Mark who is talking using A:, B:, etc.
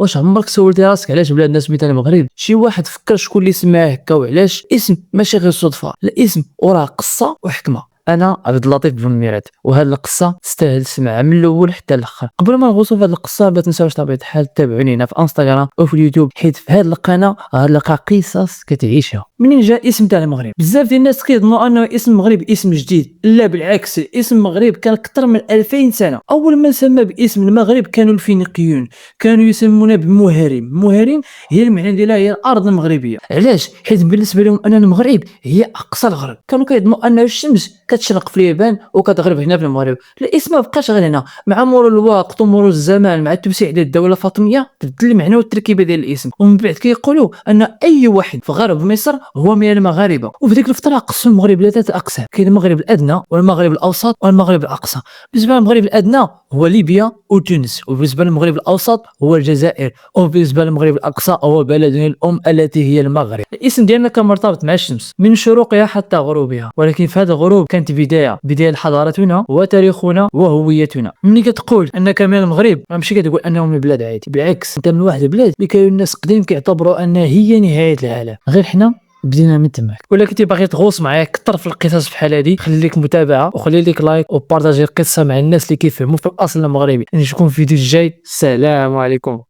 A: واش عمرك سولتي راسك علاش بلاد الناس مثال المغرب شي واحد فكر شكون اللي سماه هكا وعلاش؟ اسم ماشي غير صدفه، الاسم وراه قصه وحكمه. انا عبد اللطيف بن ميرات، وهذه القصه تستاهل السمع من الاول حتى الاخر. قبل ما نغوصوا في هذه القصه ما تنساوش طبيعه الحال تابعوني هنا في انستغرام وفي اليوتيوب، حيت في هذه القناه غنلقى قصص كتعيشها. منين جا اسم تاع المغرب؟ بزاف ديال الناس كيظنوا انه اسم المغرب اسم جديد، لا بالعكس، اسم المغرب كان اكثر من 2000 سنه. اول ما سمى باسم المغرب كانوا الفينيقيون، كانوا يسمونه بمهرم. مهرم هي المعنى ديالها هي الارض المغربيه. علاش؟ حيت بالنسبه لهم ان المغرب هي اقصى الغرب، كانوا كيظنوا ان الشمس كتشرق في اليابان وكتغرب هنا في المغرب. الاسم ما بقاش غير هنا، مع مرور الوقت ومرور الزمان مع التوسيع ديال الدوله الفاطميه تبدل المعنى والتركيبه ديال الاسم، ومن بعد كيقولوا ان اي واحد في غرب مصر هو من المغاربه. وفي ديك الفتره قسموا المغرب الى 3 اقسام، كاين المغرب الادنى والمغرب الاوسط والمغرب الاقصى. بالنسبه للمغرب الادنى هو ليبيا وتونس، وبالنسبه للمغرب الاوسط هو الجزائر، وبالنسبه للمغرب الاقصى هو بلدنا الام التي هي المغرب. الاسم ديالنا كان مرتبط مع الشمس من شروقها حتى غروبها، ولكن في هذا الغروب كانت بدايه حضارتنا وتاريخنا وهويتنا. ملي كتقول انك من المغرب ماشي كتقول انه من بلاد عادي، بالعكس انت من واحد البلاد اللي كانوا الناس قديم كيعتبروا انها هي نهايه العالم، غير حنا بدينا من تماك. ولا كنتي باغي تغوص معايا اكثر في القصص بحال هذه، خلي لك متابعه وخلي لك لايك وبارطاجي القصه مع الناس اللي كيفهموا في الاصل المغربي. نشوفكم في الفيديو الجاي، السلام عليكم.